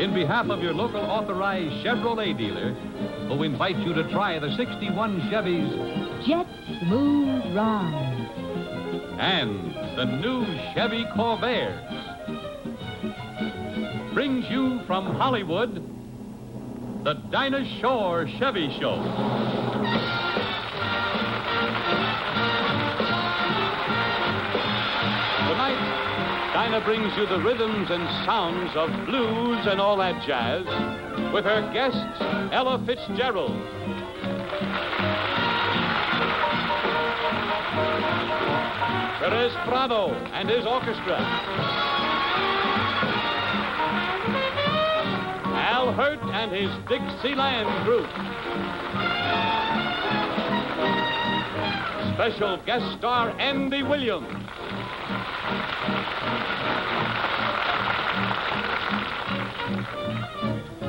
in behalf of your local authorized Chevrolet dealer, who invites you to try the 61 Chevy's Jet Smooth Ride and the new Chevy Corvair, brings you from Hollywood the Dinah Shore Chevy Show. Tonight, Dinah brings you the rhythms and sounds of blues and all that jazz with her guests, Ella Fitzgerald, Perez Prado and his orchestra, Al Hurt and his Dixieland group, special guest star Andy Williams,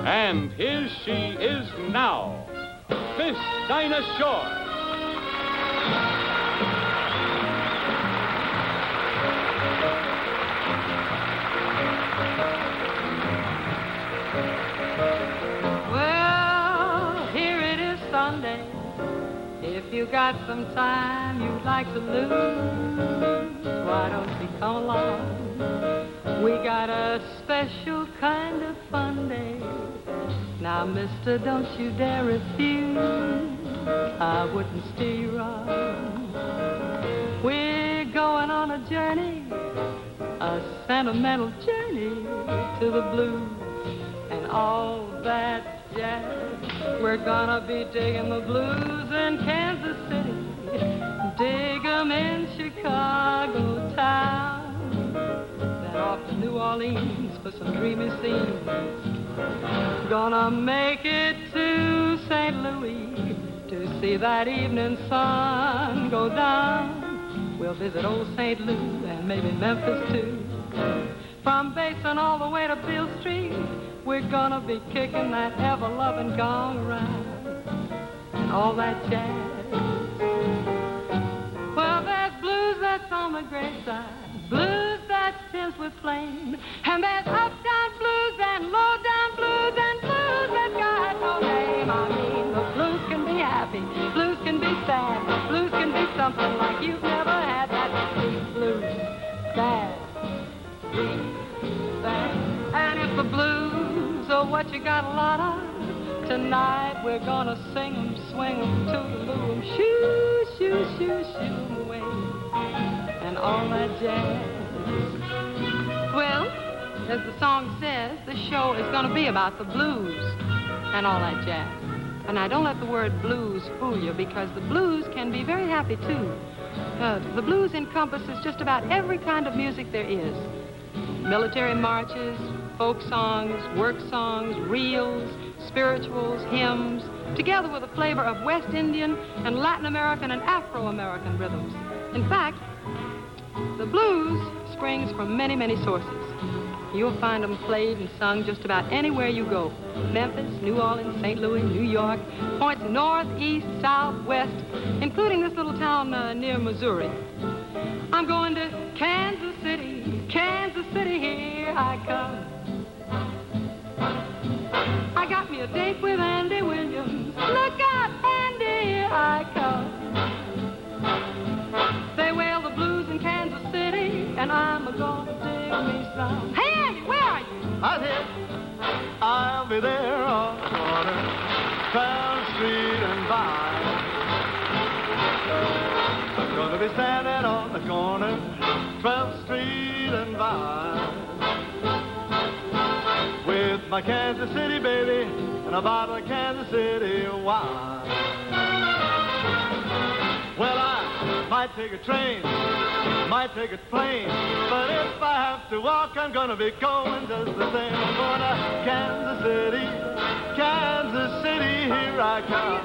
and here she is now, Miss Dinah Shore. Well, here it is Sunday. If you got some time you'd like to lose, why don't you come along? We got a special kind of fun day. Now, mister, don't you dare refuse. I wouldn't steer you wrong. We're going on a journey, a sentimental journey to the blues and all that jazz. We're gonna be digging the blues in Kansas City, dig 'em in Chicago town, then off to New Orleans for some dreamy scenes. Gonna make it to St. Louis to see that evening sun go down. We'll visit old St. Louis and maybe Memphis too. From Basin all the way to Beale Street, we're gonna be kicking that ever-loving gong around and all that jazz. Well, there's blues that's on the graveside, blues that's tinged with flame, and there's up-down blues and low-down blues and blues that got no name. I mean, the blues can be happy, blues can be sad, blues can be something like you've never had. That sweet blues, sad, sweet, sad. And if the blues are what you got a lot of, tonight we're gonna sing 'em, swing 'em, toodaloo 'em, shoo, shoo, shoo, shoo 'em away, and all that jazz. Well, as the song says, the show is gonna be about the blues and all that jazz. And now, don't let the word blues fool you, because the blues can be very happy too. The blues encompasses just about every kind of music there is. Military marches, folk songs, work songs, reels, spirituals, hymns, together with a flavor of West Indian and Latin American and Afro-American rhythms. In fact, the blues springs from many, many sources. You'll find them played and sung just about anywhere you go. Memphis, New Orleans, St. Louis, New York, points north, east, south, west, including this little town near Missouri. I'm going to Kansas City, here I come. I got me a date with Andy Williams. Look out, Andy, here I come. They wail the blues in Kansas City, and I'm gonna dig me some. Hey, Andy, where are you? I'm here. I'll be there on the corner, 12th Street and Vine. I'm gonna be standing on the corner, 12th Street and Vine, with my Kansas City baby and a bottle of Kansas City wine. Well, I might take a train, might take a plane, but if I have to walk, I'm gonna be going just the same. I'm going to Kansas City, here I come.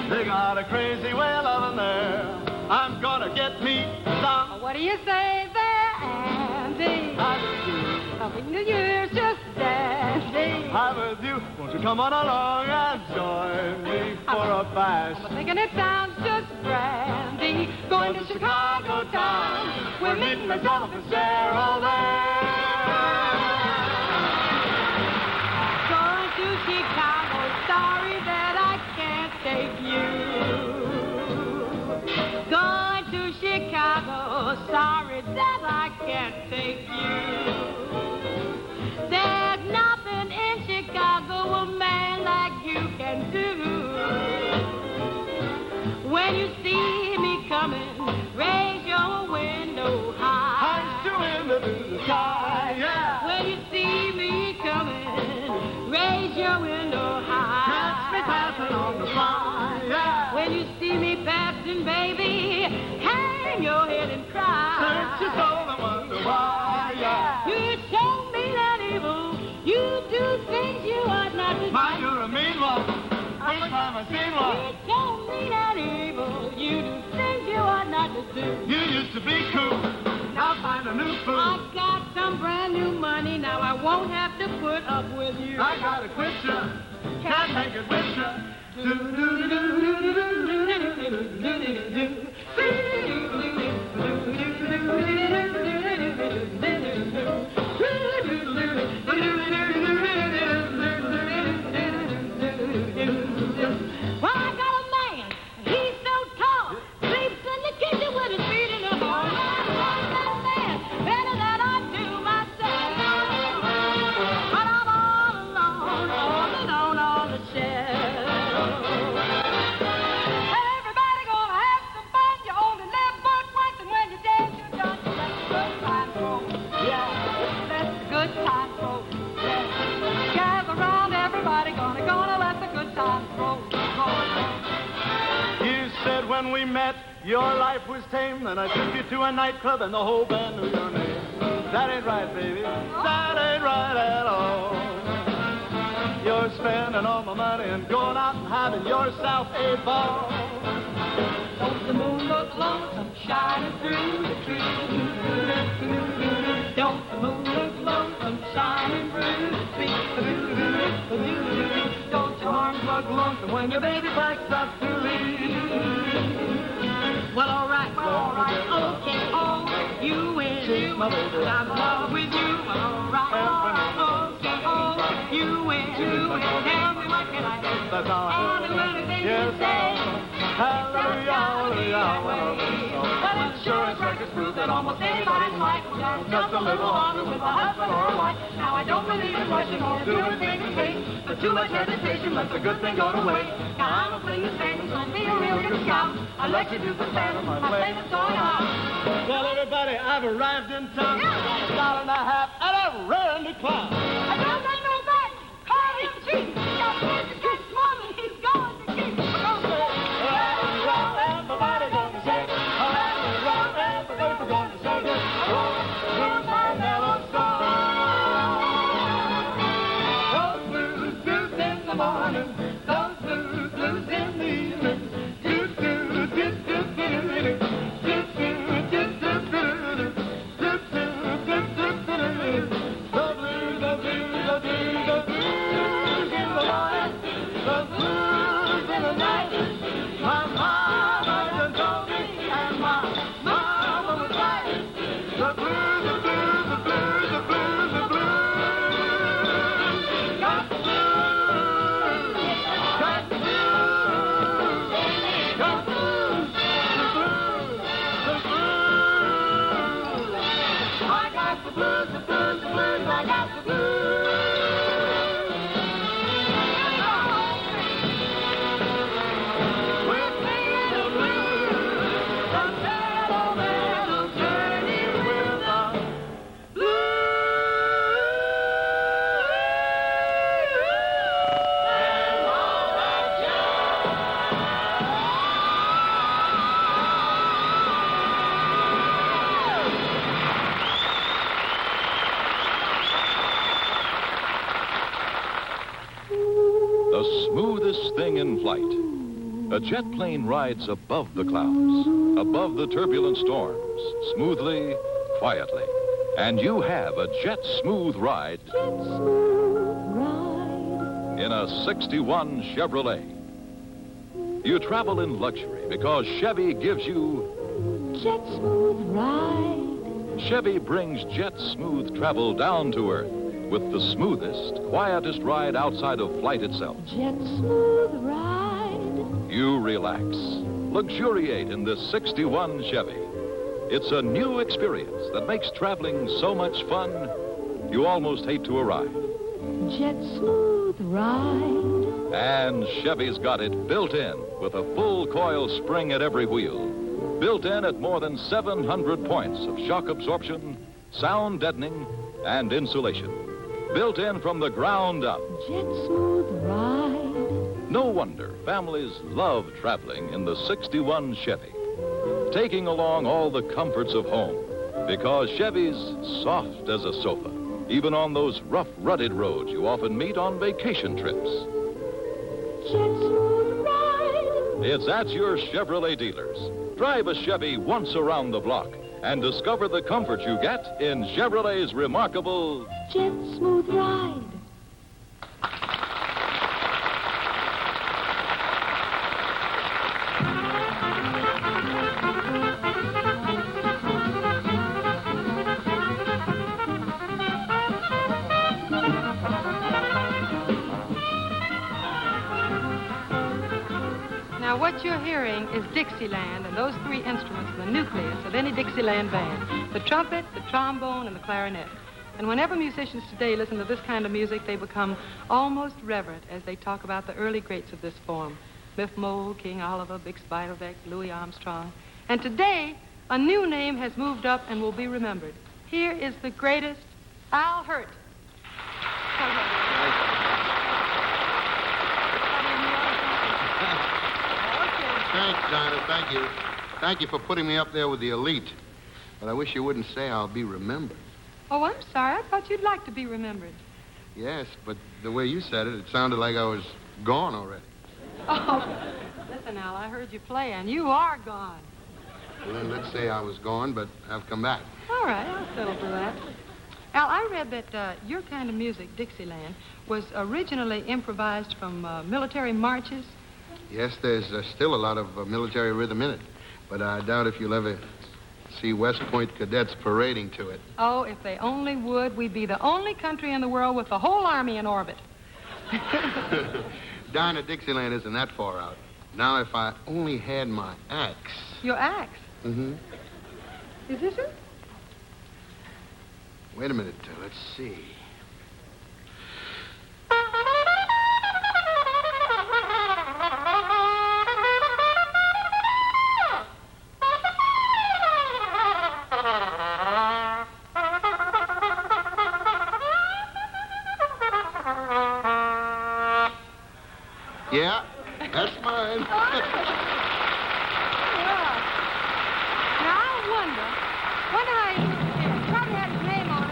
They got a crazy way of loving there. I'm gonna get me some. What do you say there, Andy? Happy New Year's, just dandy. I'm with you. Won't you come on along and join me for a bash? I'm thinking it sounds just brandy. Going to Chicago town. We're meeting Miss Ella Fitzgerald there. sorry that I can't take you. There's nothing in Chicago a man like you can do. When you see me coming, raise your window high. Hands to window to the sky, yeah. When you see me coming, raise your window high. Catch me passing on the fly, yeah. When you see me passing, baby, hang your head and cry. Search your soul and wonder why, yeah. You show me that evil. You do things you ought not to do. My, you're a mean one. First time I seen one. You show me that evil. You do things you ought not to do. You used to be cool. Now find a new fool. I got some brand new money. Now I won't have to put up with you. I gotta quit ya. Can't take it with ya. Well, I got a man. He's so tall. Sleeps in the kitchen with his feet in the hall. I love that man better than I do myself. But I'm all alone on the shelf. Everybody gonna have some fun. You only live but once, and when you're dead, you're done. So let the good times roll. Yeah, let the good times roll. Yeah, gather around, everybody gonna let the good times roll. You said when we met, your life was tame. Then I took you to a nightclub and the whole band knew your name. That ain't right, baby. That ain't right at all. You're spending all my money and going out and having yourself a ball. Don't the moon look lonesome shining through the trees? Don't the moon look lonesome shining through the trees? Don't your arms look lonesome when your baby backs up to leave? Well, all right, okay, oh, you win. I'm in love with you. Well, all right, okay, oh, you win. Tell me what can I do? That's all I I'll do anything you say. Hallelujah, hallelujah. Well, it sure is record proof that almost anybody's life will last just a little longer with a husband or a wife. Now, I don't believe in rushing or doing things in haste, but too much hesitation lets a good thing go to waste. Now, I'm a fling of Satan, so be a real good scout. I'll let you do the phantom, my flame is going out. Well, everybody, I've arrived in town. $1.50 and a rare new clown. I don't say no back. Call him cheap. He's got kids that get small and he's going to keep. Everybody gonna say, everybody gonna say, blues, my mellow song. Those blues, blues in the morning, those blues, blues in the evening. Do, do, do, do, do, do, do, do, do, do, do, do, do, do, do, do, do. The blues, the blues, the blues, the blues in the morning, the blues in the night. My mama done told me, and my mama was right. The blues, the blues, the blues, the blues, the blues. Got the blues, got the blues, got the blues, the blues, the blues. I got the blues, the blues, the blues, I got the blues. We're singing the blues, the sentimental journey with the blues. And all that The smoothest thing in flight. A jet plane rides above the clouds, above the turbulent storms, smoothly, quietly. And you have a jet smooth ride in a 61 Chevrolet. You travel in luxury because Chevy gives you Jet smooth ride. Chevy brings jet smooth travel down to earth with the smoothest, quietest ride outside of flight itself. Jet smooth ride. You relax, luxuriate in this 61 Chevy. It's a new experience that makes traveling so much fun, you almost hate to arrive. Jet smooth ride. And Chevy's got it built in with a full coil spring at every wheel. Built in at more than 700 points of shock absorption, sound deadening, and insulation. Built in from the ground up. Jet smooth ride. No wonder families love traveling in the 61 Chevy. Taking along all the comforts of home, because Chevy's soft as a sofa, even on those rough, rutted roads you often meet on vacation trips. Jet smooth ride. It's at your Chevrolet dealers. Drive a Chevy once around the block and discover the comfort you get in Chevrolet's remarkable Jet smooth ride. Now, what you're hearing is Dixieland, and those three instruments are the nucleus of any Dixieland band: the trumpet, the trombone, and the clarinet. And whenever musicians today listen to this kind of music, they become almost reverent as they talk about the early greats of this form: Miff Mole, King Oliver, Bix Beiderbecke, Louis Armstrong. And today, a new name has moved up and will be remembered. Here is the greatest, Al Hirt. Thanks, Dinah. Thank you. Thank you for putting me up there with the elite. But I wish you wouldn't say I'll be remembered. Oh, I'm sorry. I thought you'd like to be remembered. Yes, but the way you said it, it sounded like I was gone already. Oh, listen, Al, I heard you play, and you are gone. Well, then let's say I was gone, but I've come back. All right, I'll settle for that. Al, I read that your kind of music, Dixieland, was originally improvised from military marches. Yes, there's still a lot of military rhythm in it, but I doubt if you'll ever see West Point cadets parading to it. Oh, if they only would, we'd be the only country in the world with the whole army in orbit. Dinah, Dixieland isn't that far out. Now, if I only had my axe. Your axe? Mm-hmm. Is this it? Wait a minute. Let's see. Yeah, that's mine. Yeah. Now, I wonder how he did it. Probably had his name on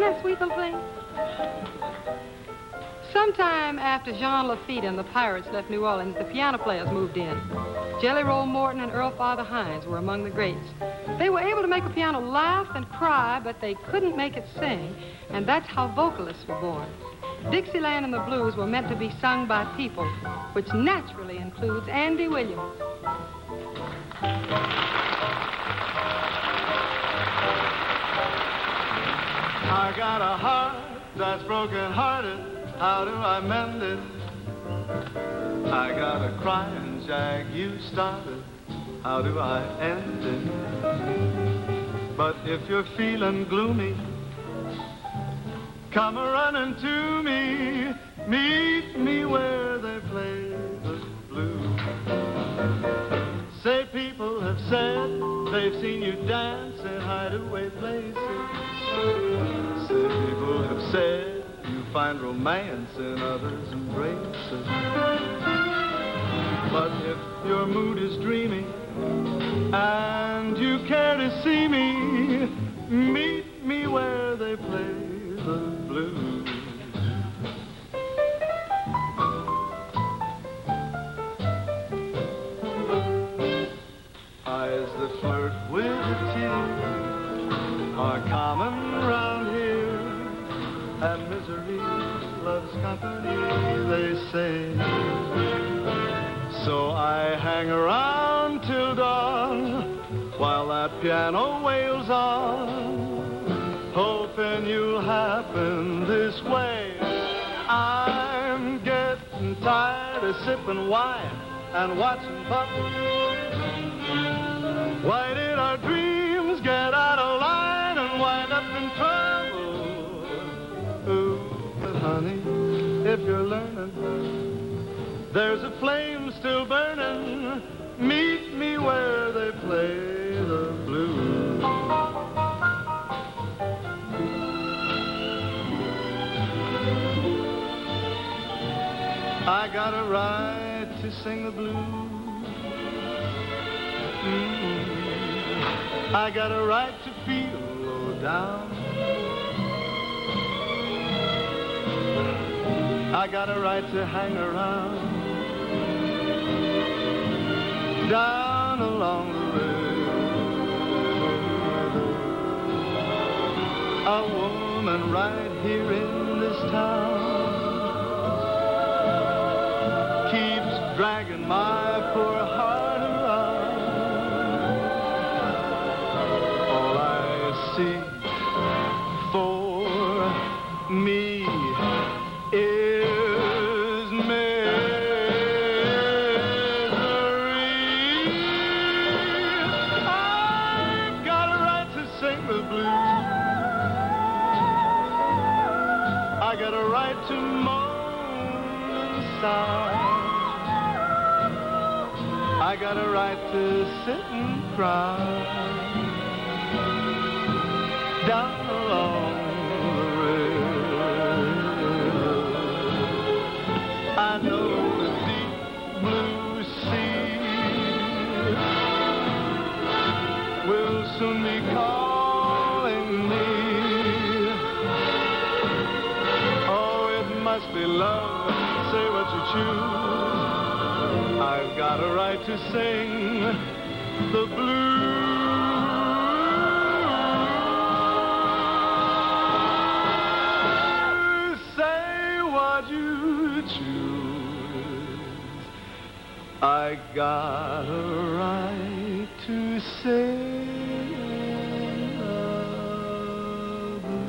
Isn't that a sweet little thing? Sometime after Jean Lafitte and the Pirates left New Orleans, the piano players moved in. Jelly Roll Morton and Earl Father Hines were among the greats. They were able to make a piano laugh and cry, but they couldn't make it sing, and that's how vocalists were born. Dixieland and the blues were meant to be sung by people, which naturally includes Andy Williams. I got a heart that's broken-hearted. How do I mend it? I got a crying jag you started. How do I end it? But if you're feeling gloomy, come a-running to me. Meet me where they play the blues. Say people have said they've seen you dance in hideaway places. Say people have said you find romance in others' embraces. But if your mood is dreamy and you care to see me, meet me where they play the blues. Eyes that flirt with a tear are common round here, and misery loves company, they say. So I hang around till dawn while that piano wails on, hoping you'll happen this way. I'm getting tired of sipping wine and watching puppets. Why did our dreams get out of line and wind up in trouble? Ooh, but honey, if you're learning, there's a flame still burning. Meet me where they play the blues. I got a right to sing the blues. I got a right to feel low down. I got a right to hang around down along the river. A woman right here in this town keeps dragging my poor heart around. All I see for me is misery. I got a right to sing the blues. I got a right to moan and sigh. I got a right to sit and cry down along the river. I know the deep blue sea will soon be calling me. Oh, it must be love, say what you choose. I've got a right to sing the blues. Say what you choose. I got a right to sing the blues.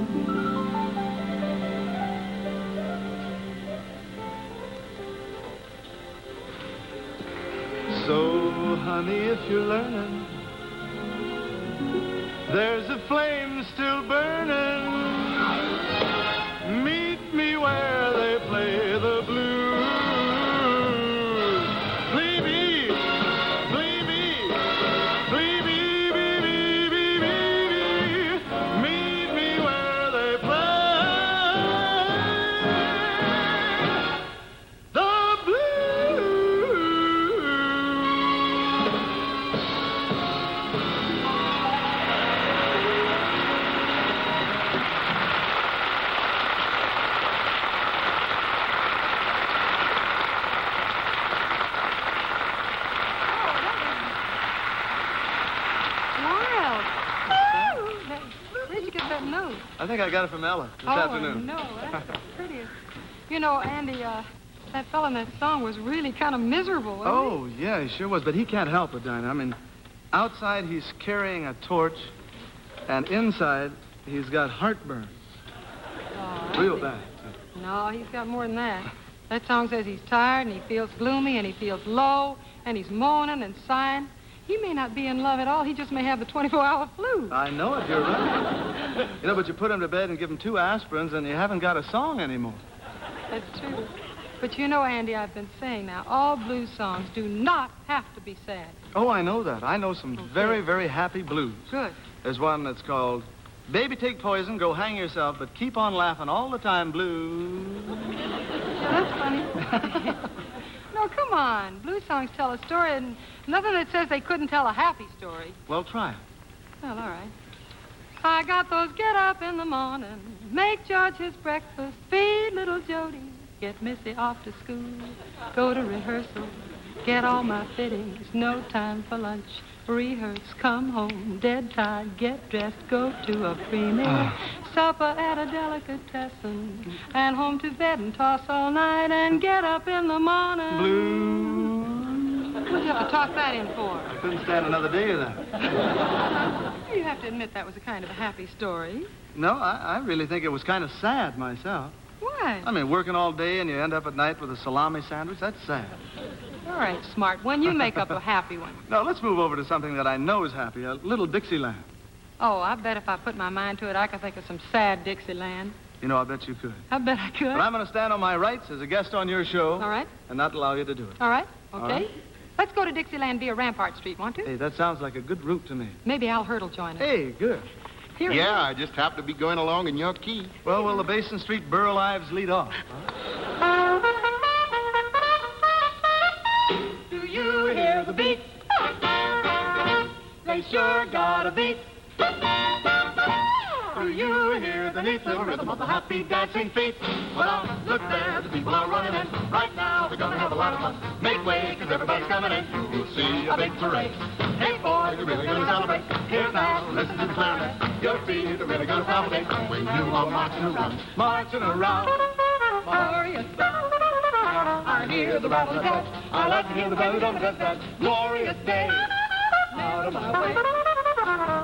So, honey, if you're learning, there's a flame still burning. Meet me where they play the blues. Bleeby, bleeby, bleeby, bleeby, bleeby. Meet me where they play the blues. think I got it from Ella this afternoon. Oh, no, that's the prettiest. You know, Andy, that fella in that song was really kind of miserable, wasn't he? Yeah, he sure was, but he can't help it, Dinah. I mean, outside he's carrying a torch, and inside he's got heartburn. Oh, Real bad. No, he's got more than that. That song says he's tired, and he feels gloomy, and he feels low, and he's moaning and sighing. He may not be in love at all. He just may have the 24-hour flu. I know it, you're right. But you put him to bed and give him 2 aspirins, and you haven't got a song anymore. That's true. But you know, Andy, I've been saying now, all blues songs do not have to be sad. Oh, I know that. I know some very, very happy blues. Good. There's one that's called Baby Take Poison, Go Hang Yourself, but Keep on Laughing All the Time Blues. That's funny. No, come on. Blues songs tell a story, and nothing that says they couldn't tell a happy story. Well, try it. Well, all right. I got those get up in the morning, make George his breakfast, feed little Jody, get Missy off to school, go to rehearsal, get all my fittings, no time for lunch, rehearse, come home, dead tired, get dressed, go to a free meal, supper at a delicatessen, and home to bed and toss all night and get up in the morning. Blues. What'd you have to toss that in for? I couldn't stand another day of that. You have to admit that was a kind of a happy story. No, I really think it was kind of sad myself. Why? I mean, working all day and you end up at night with a salami sandwich, that's sad. All right, smart one. You make up a happy one. Now, let's move over to something that I know is happy, a little Dixieland. Oh, I bet if I put my mind to it, I could think of some sad Dixieland. You know, I bet you could. I bet I could. But I'm going to stand on my rights as a guest on your show. All right. And not allow you to do it. All right. Okay. All right. Let's go to Dixieland via Rampart Street, want to? Hey, that sounds like a good route to me. Maybe Al Hurd will join us. Hey, good. Here Yeah, I just happen to be going along in your key. Well, will the Basin Street Burl Ives lead off? Do you hear the beat? They sure got a beat. Do you hear the neat little rhythm of the happy dancing feet? Well, look there, the people are running in. Right now, they're gonna have a lot of fun. Make way, 'cause everybody's coming in. You'll see a big parade. Hey, boys, you're really gonna celebrate. Here now, listen to the clarinet. Your feet are really gonna palpitate when you are marching around. Marching around. Glorious. I hear the rattle of that. I like to hear the belly drum of that. Glorious day. Out of my way.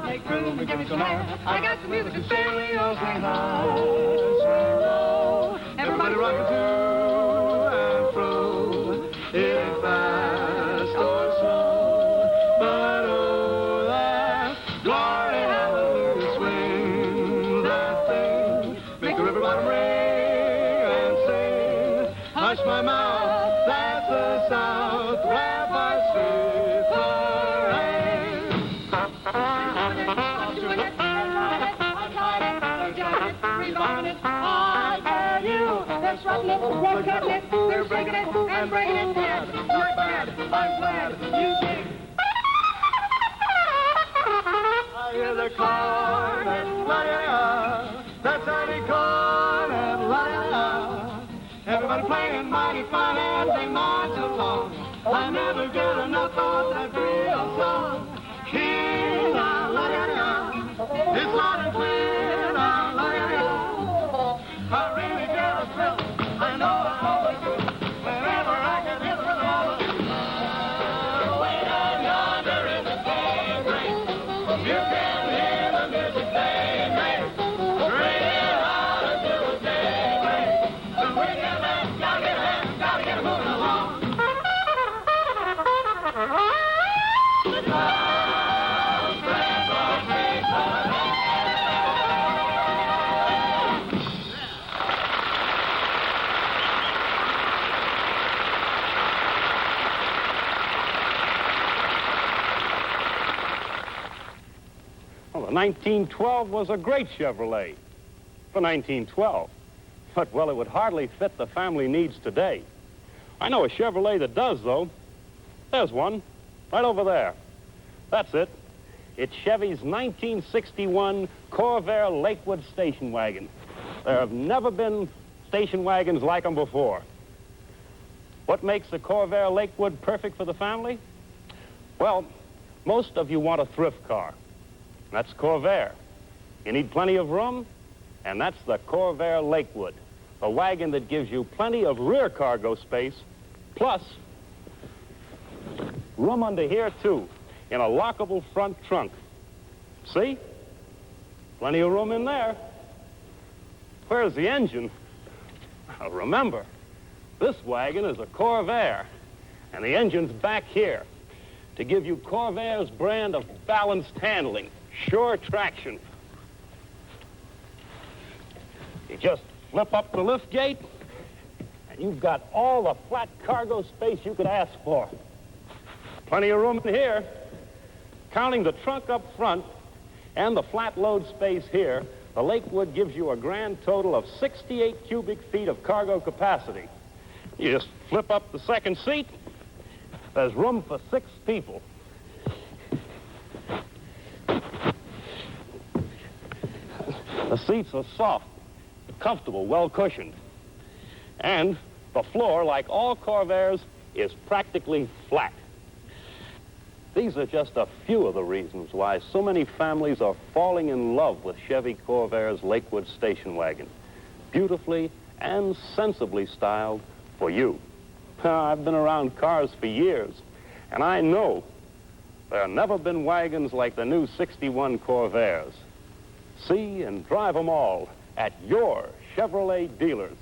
Make room and give me some air. I got some music to stereo, swing high, swing low. Everybody rocking to and fro. It ain't fast or slow, but oh, that glory, hallelujah, swing that thing. Make the river bottom ring and sing. Hush my mouth, that's the South, Rampart Street Parade. I tell you, they're strutting it, they're cutting it, they're breaking it and breaking it bad. You're bad, I'm glad you did. I hear the cornet, la-la-la, that tiny cornet, la-la-la. Everybody playing mighty fine and they march along. I never get enough of that real song. Here now, la-la-la, it's loud and clear now, la-la-la. I really get a thrill. I know I always do. Whenever I can hear the rhythm of it. Way down yonder in the daybreak, you can hear the music they make. Bring it out until the daybreak. The wicked man gotta get a hand, gotta get moving along. Well, the 1912 was a great Chevrolet for 1912. But, well, it would hardly fit the family needs today. I know a Chevrolet that does, though. There's one, right over there. That's it. It's Chevy's 1961 Corvair Lakewood station wagon. There have never been station wagons like them before. What makes the Corvair Lakewood perfect for the family? Well, most of you want a thrift car. That's Corvair. You need plenty of room, and that's the Corvair Lakewood, the wagon that gives you plenty of rear cargo space, plus room under here, too, in a lockable front trunk. See? Plenty of room in there. Where's the engine? Now, remember, this wagon is a Corvair, and the engine's back here to give you Corvair's brand of balanced handling, sure traction. You just flip up the lift gate, and you've got all the flat cargo space you could ask for. Plenty of room in here. Counting the trunk up front and the flat load space here, the Lakewood gives you a grand total of 68 cubic feet of cargo capacity. You just flip up the second seat. There's room for 6 people. The seats are soft, comfortable, well cushioned. And the floor, like all Corvairs, is practically flat. These are just a few of the reasons why so many families are falling in love with Chevy Corvair's Lakewood station wagon. Beautifully and sensibly styled for you. I've been around cars for years, and I know there have never been wagons like the new 61 Corvairs. See and drive them all at your Chevrolet dealers.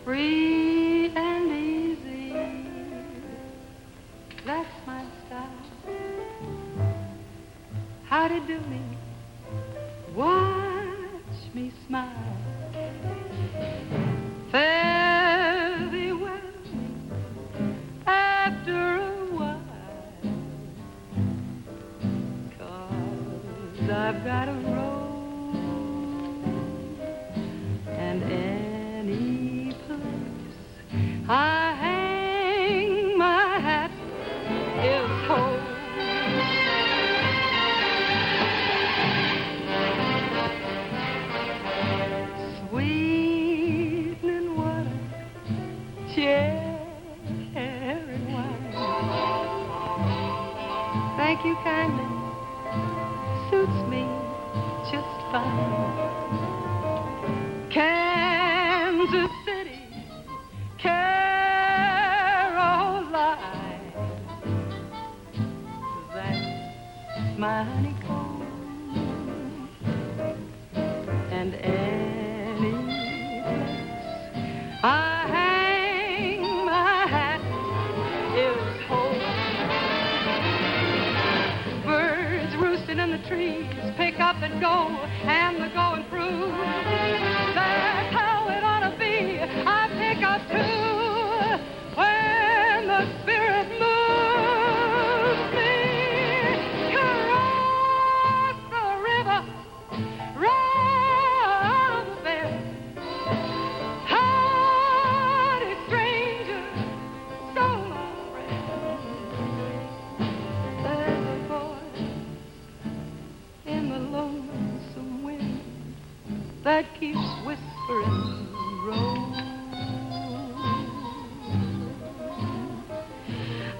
Free and easy, that's my style. How to do me, watch me smile. Fare thee well after a while, 'cause I've got a road and any place I hang my hat is home. Sweetening water, cherry wine. Thank you kindly, suits me just fine. Kansas City, Caroline, that's my honeycomb. And any place I hang my hat is home. Birds roosting in the trees pick up and go, and they're going through. That's how it ought to be. I pick up too. When the spirit moves me across the river, round the bend, howdy, stranger, so my friend. There's a voice in the lonesome wind that keeps whispering, roll.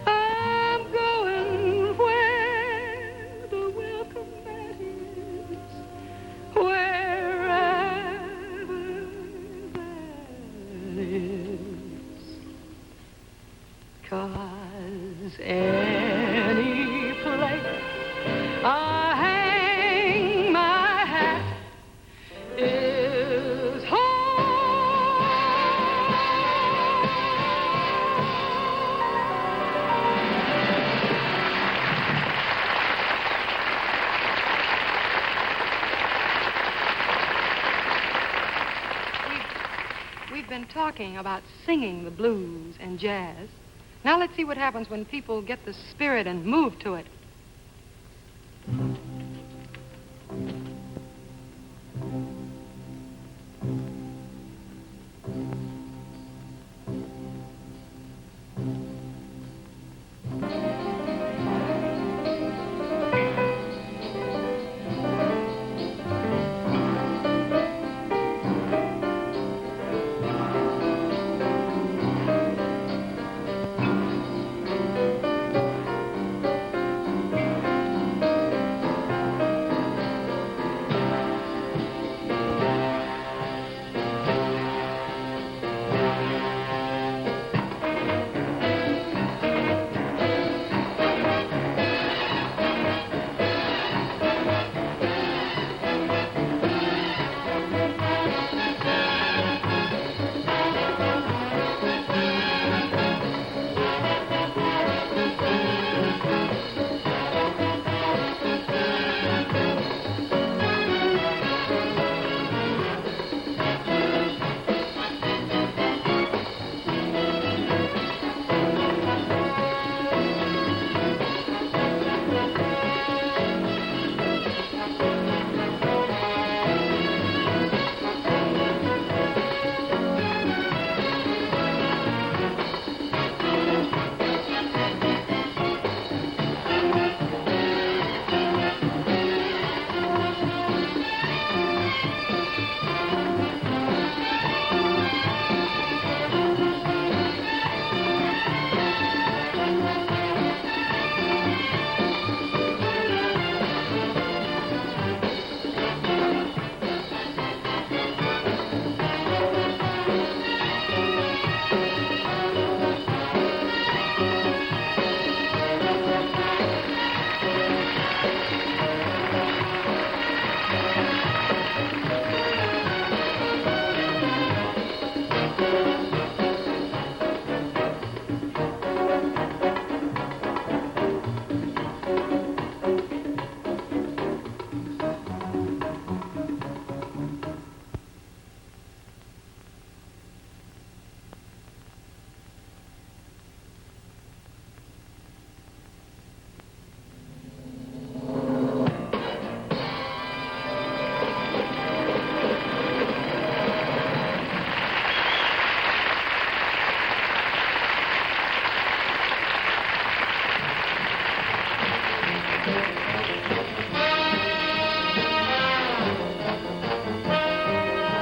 I'm going where the welcome mat is, wherever that is. 'Cause any place I hang my hat is home. We've been talking about singing the blues and jazz. Now let's see what happens when people get the spirit and move to it.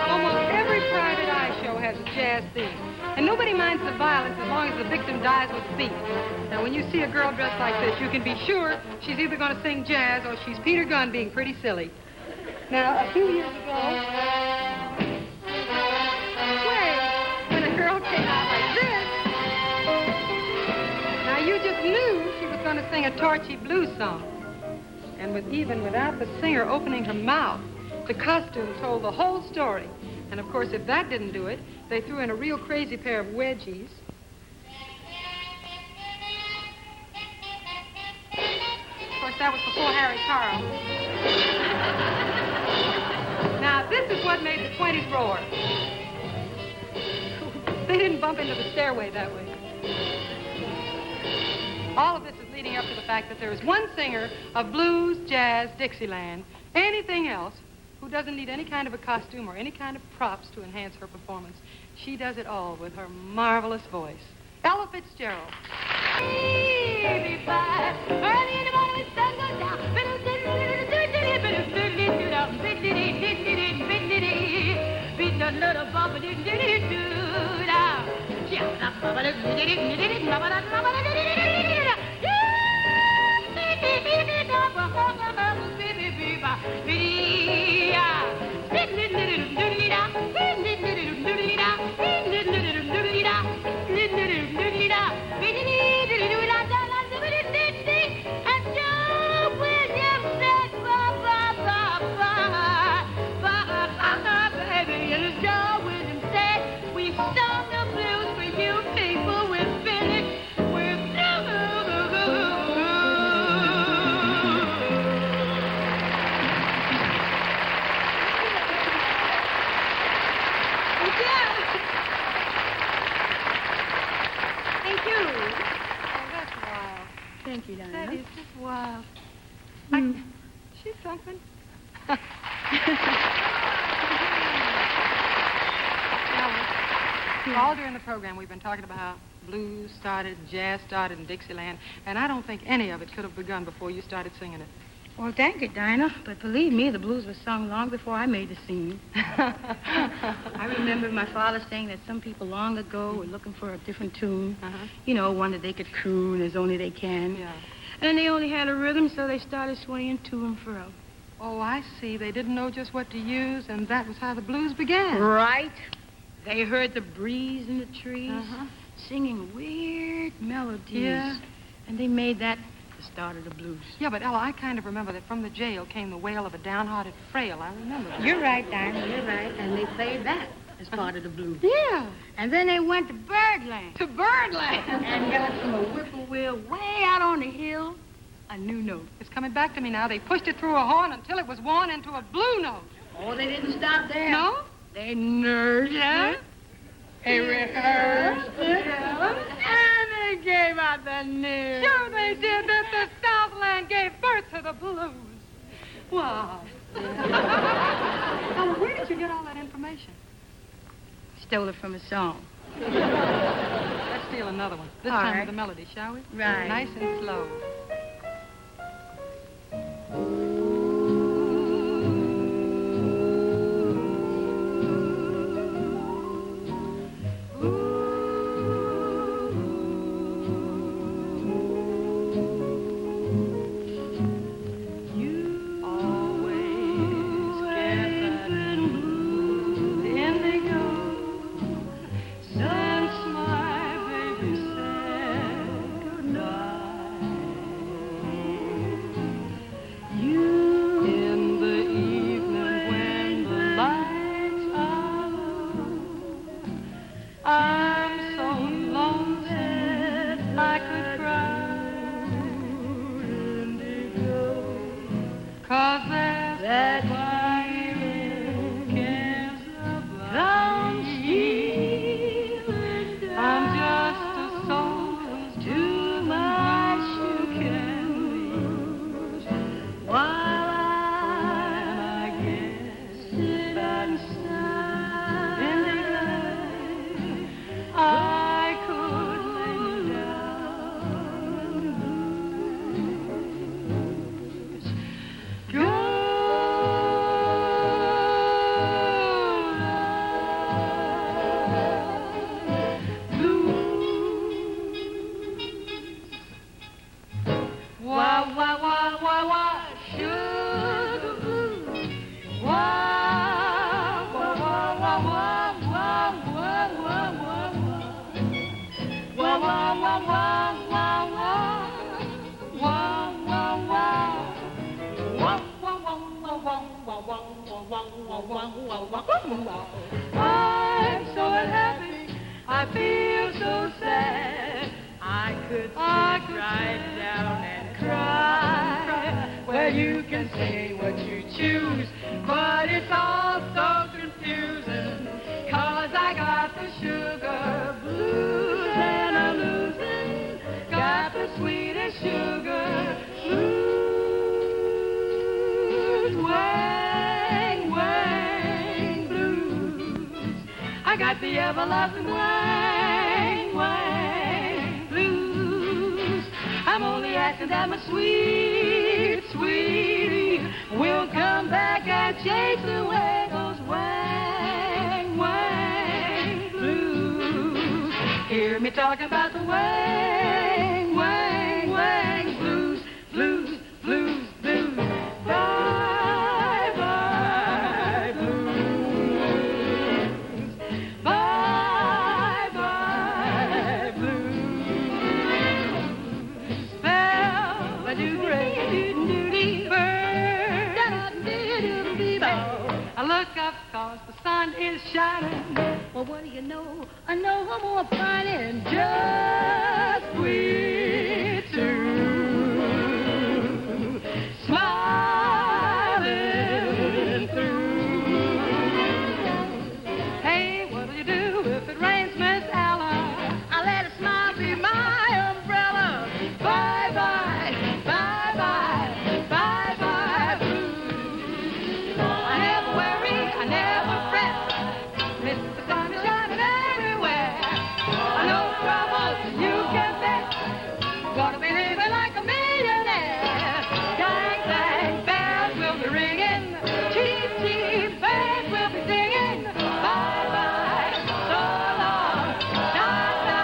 Almost every private eye show has a jazz theme. And nobody minds the violence as long as the victim dies with feet. Now, when you see a girl dressed like this, you can be sure she's either going to sing jazz or she's Peter Gunn being pretty silly. Now, a few years ago, when a girl came out like this, now you just knew she was going to sing a torchy blues song. And even without the singer opening her mouth, the costume told the whole story. And, of course, if that didn't do it, they threw in a real crazy pair of wedgies. Of course, that was before Harry Carl. Now, this is what made the 20s roar. They didn't bump into the stairway that way. All of this is leading up to the fact that there is one singer of blues, jazz, Dixieland, anything else, who doesn't need any kind of a costume or any kind of props to enhance her performance. She does it all with her marvelous voice. Ella Fitzgerald. Early in the morning when the sun goes down. Thank you, Dinah. That is just wild. She's something. All during the program, we've been talking about how blues started, jazz started in Dixieland, and I don't think any of it could have begun before you started singing it. Well, thank you, Dinah. But believe me, the blues were sung long before I made the scene. I remember my father saying that some people long ago were looking for a different tune. You know, one that they could croon as only they can. Yeah. And they only had a rhythm, so they started swaying to and fro. Oh, I see. They didn't know just what to use, and that was how the blues began. Right. They heard the breeze in the trees, singing weird melodies. Yeah. And they made that the start of the blues. Yeah, but Ella, I kind of remember that from the jail came the wail of a downhearted frail. I remember that. You're right, Dinah, you're right. And they played that as part of the blues. Yeah. And then they went to Birdland. To Birdland. And got from a whippoorwill way out on the hill, a new note. It's coming back to me now. They pushed it through a horn until it was worn into a blue note. Oh, they didn't stop there. No? They nursed it. They rehearsed it. And they gave out the news. Sure they did. That the Southland gave birth to the blues. Wow. Ella, where did you get all that information? Stole it from a song. Let's steal another one. This All time right. with the melody, shall we? Right. Nice and slow. I'm so unhappy, I feel so sad. I could sit right down and cry. Well, you can say what you choose, but it's all so confusing. 'Cause I got the sugar blues and I'm losing. Got the sweetest sugar blues. Wang, wang, blues. I got the everlasting wang, wang, blues. I'm only asking that my sweet, sweetie will come back and chase away those wang, wang, blues. Hear me talking about the wang, wang, wang, blues, blues, blues, blues. Bye, bye, blues. Bye, bye, blues. Bell, ba-doo-ray, bird, da-da-dee-doo-dee-bow. I look up 'cause the sun is shining. Well, what do you know? I know I'm more fine and just sweet too. Smiling through. Hey, what'll you do if it rains, Miss Ella? I let a smile be my umbrella. Bye bye, bye bye, bye bye blues. I never worry, I never fret. Mr. Sun is shining everywhere. No troubles, you can bet. Gonna be living like a millionaire. Dang, dang, bells will be ringing. Cheep, cheep, birds will be singing. Bye, bye, so long, ta-ta,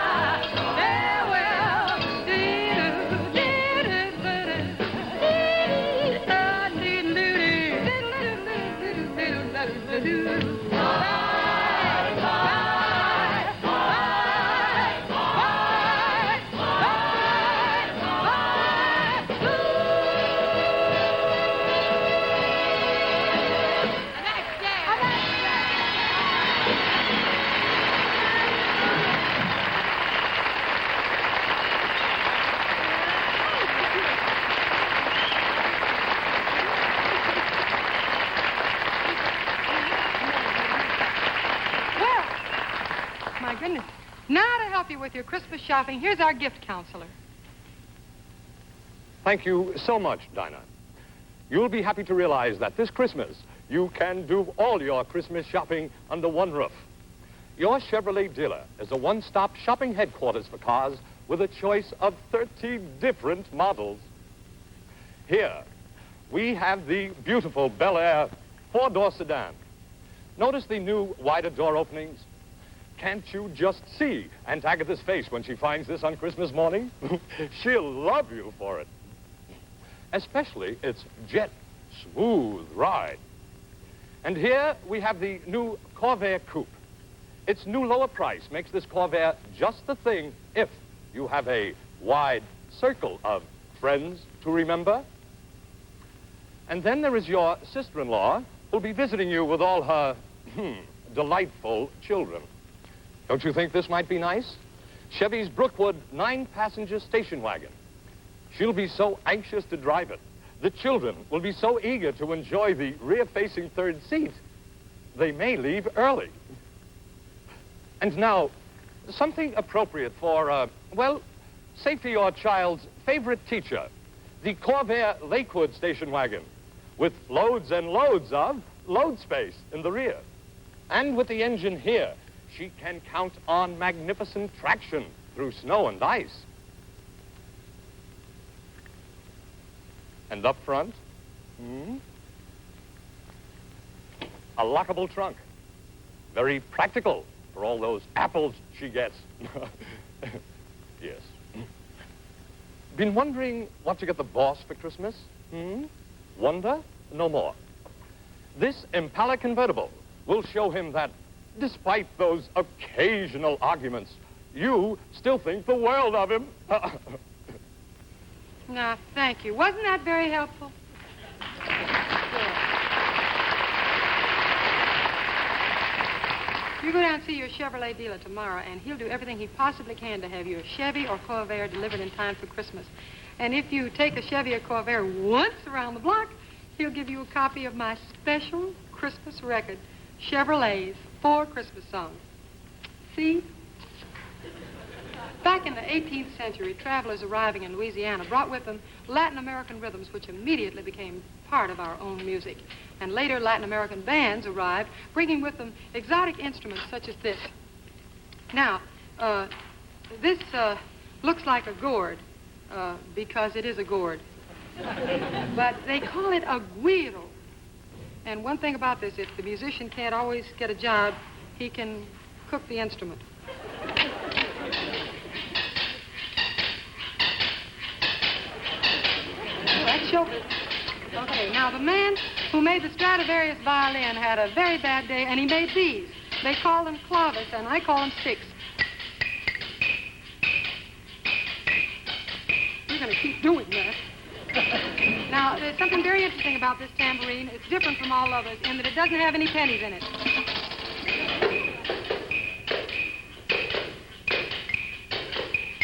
farewell. Dee-doo, dee-doo, dee-doo, bye, bye, bye, bye, bye, bye, Well, my goodness. Now to help you with your Christmas shopping, here's our gift counselor. Thank you so much, Dinah. You'll be happy to realize that this Christmas, you can do all your Christmas shopping under one roof. Your Chevrolet dealer is a one-stop shopping headquarters for cars with a choice of 30 different models. Here, we have the beautiful Bel Air four-door sedan. Notice the new wider door openings? Can't you just see Aunt Agatha's face when she finds this on Christmas morning? She'll love you for it. Especially its jet smooth ride. And here we have the new Corvair Coupe. Its new lower price makes this Corvair just the thing if you have a wide circle of friends to remember. And then there is your sister-in-law who'll be visiting you with all her delightful children. Don't you think this might be nice? Chevy's Brookwood 9-passenger station wagon. She'll be so anxious to drive it. The children will be so eager to enjoy the rear-facing third seat. They may leave early. And now, something appropriate for, well, say for your child's favorite teacher, the Corvair Lakewood station wagon, with loads and loads of load space in the rear. And with the engine here, she can count on magnificent traction through snow and ice. And up front, a lockable trunk. Very practical for all those apples she gets. Yes. Been wondering what to get the boss for Christmas? Wonder? No more. This Impala convertible will show him that, despite those occasional arguments, you still think the world of him. No, thank you. Wasn't that very helpful? You go down and see your Chevrolet dealer tomorrow, and he'll do everything he possibly can to have your Chevy or Corvair delivered in time for Christmas. And if you take a Chevy or Corvair once around the block, he'll give you a copy of my special Christmas record, Chevrolet's 4 Christmas songs. See? Back in the 18th century, travelers arriving in Louisiana brought with them Latin American rhythms, which immediately became part of our own music. And later, Latin American bands arrived, bringing with them exotic instruments such as this. Now, this looks like a gourd, because it is a gourd. But they call it a guiro. And one thing about this, if the musician can't always get a job, he can cook the instrument. That chokes. Okay, now the man who made the Stradivarius violin had a very bad day, and he made these. They call them clavis, and I call them sticks. You're going to keep doing that. Now, there's something very interesting about this tambourine. It's different from all others in that it doesn't have any pennies in it.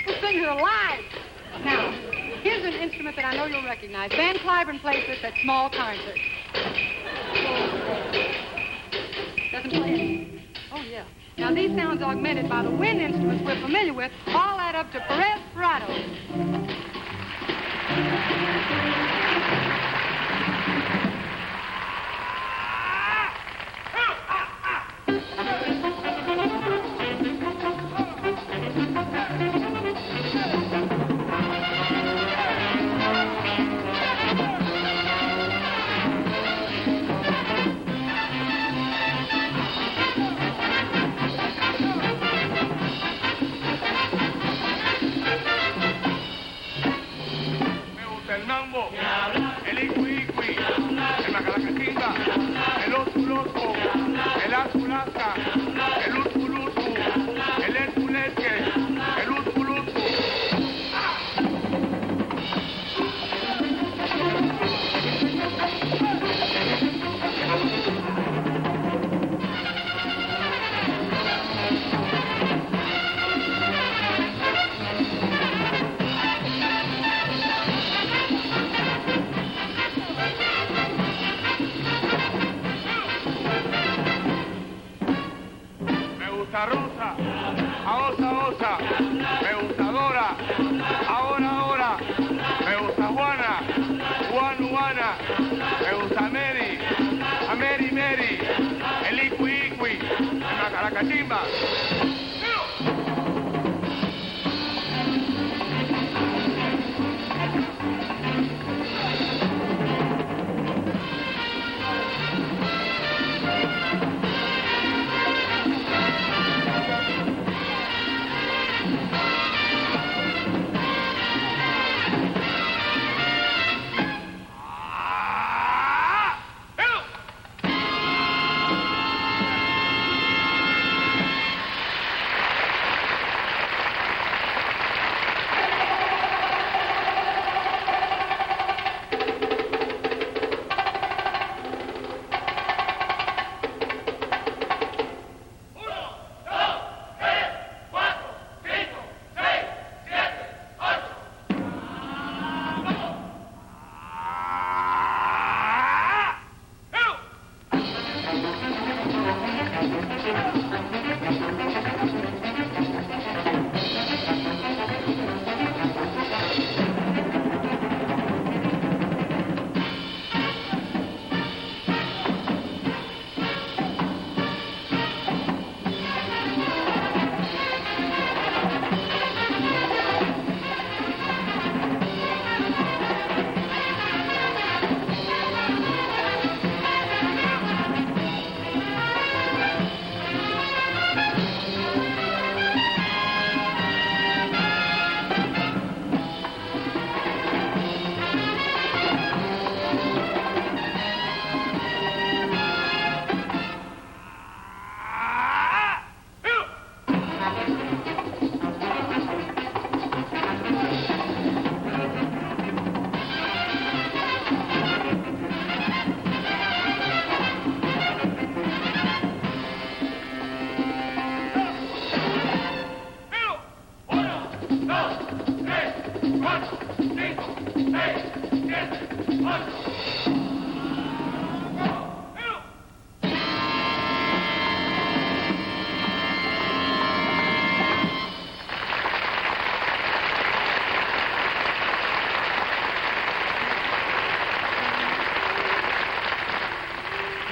This thing is alive. Now, here's an instrument that I know you'll recognize. Van Cliburn plays this at small concerts. Doesn't play it. Oh, yeah. Now, these sounds augmented by the wind instruments we're familiar with all add up to Perez Prado.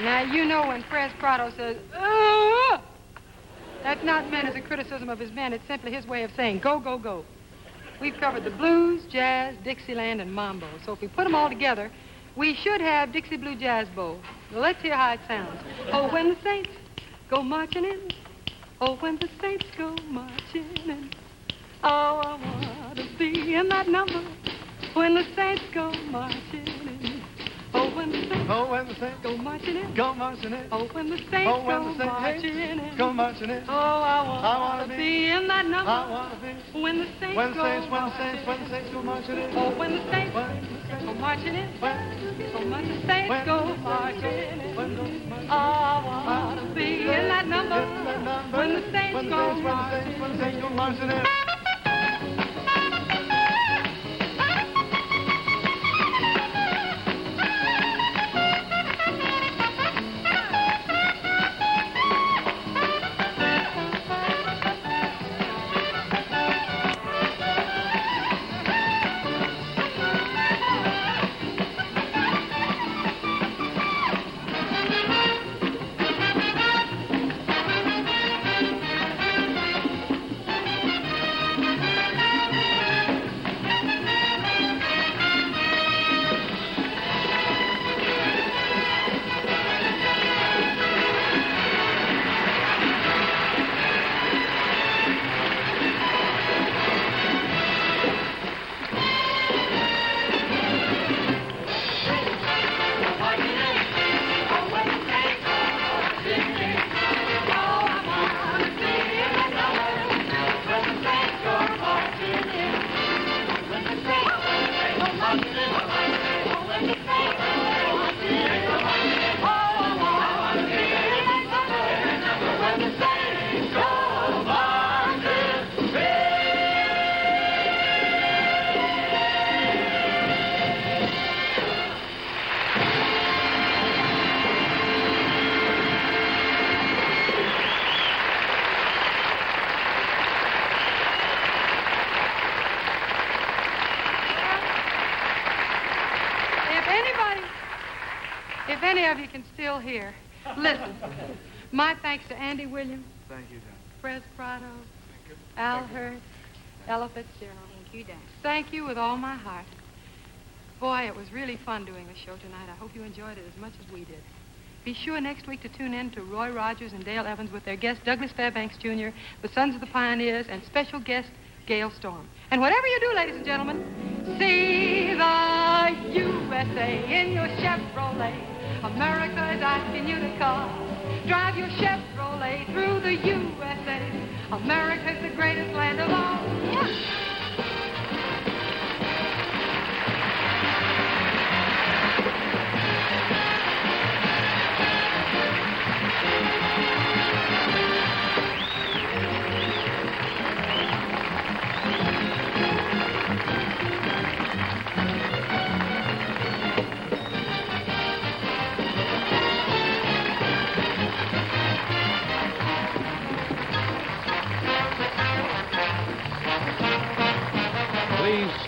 Now, you know when Fred Prado says, "Oh," that's not meant as a criticism of his band. It's simply his way of saying, go, go, go. We've covered the blues, jazz, Dixieland, and mambo. So if we put them all together, we should have Dixie Blue Jazz Bowl. Well, let's hear how it sounds. Oh, when the Saints go marching in. Oh, when the Saints go marching in. Oh, I want to be in that number. When the Saints go marching in. Oh, when the Saints, go marching in. Go marching in. Oh, when the Saints Oh, when go the Saints marching in. go marching in. Oh, I want to be in that number. I want to be. When the Saints When the go Saints marching go marching in. Oh, when the Saints When go marching in. When Oh, when the Saints When go the marching in. When Oh, I want to be in that number. When the Saints go marching When the Saints go marching in. If any of you can still hear, listen. My thanks to Andy Williams, Thank you, Don. Fred Prado, Al Hurt, Ella Fitzgerald. Thank you, Dan. Thank you with all my heart. Boy, it was really fun doing the show tonight. I hope you enjoyed it as much as we did. Be sure next week to tune in to Roy Rogers and Dale Evans with their guest Douglas Fairbanks Jr., the Sons of the Pioneers, and special guest Gail Storm. And whatever you do, ladies and gentlemen, see the USA in your Chevrolet. America is asking you to come. Drive your Chevrolet through the USA. America's the greatest land of all.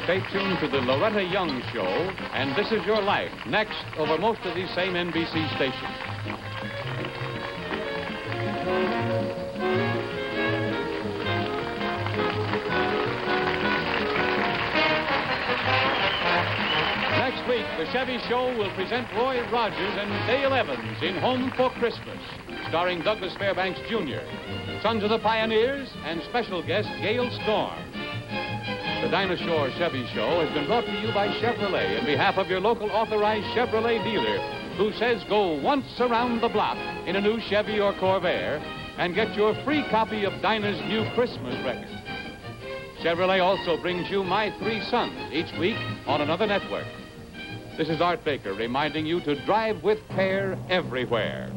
Stay tuned to the Loretta Young Show and This Is Your Life, next over most of these same NBC stations. Next week, the Chevy Show will present Roy Rogers and Dale Evans in Home for Christmas, starring Douglas Fairbanks Jr., Sons of the Pioneers, and special guest Gail Storm. The Dinah Shore Chevy Show has been brought to you by Chevrolet in behalf of your local authorized Chevrolet dealer, who says go once around the block in a new Chevy or Corvair and get your free copy of Dinah's new Christmas record. Chevrolet also brings you My Three Sons each week on another network. This is Art Baker reminding you to drive with care everywhere.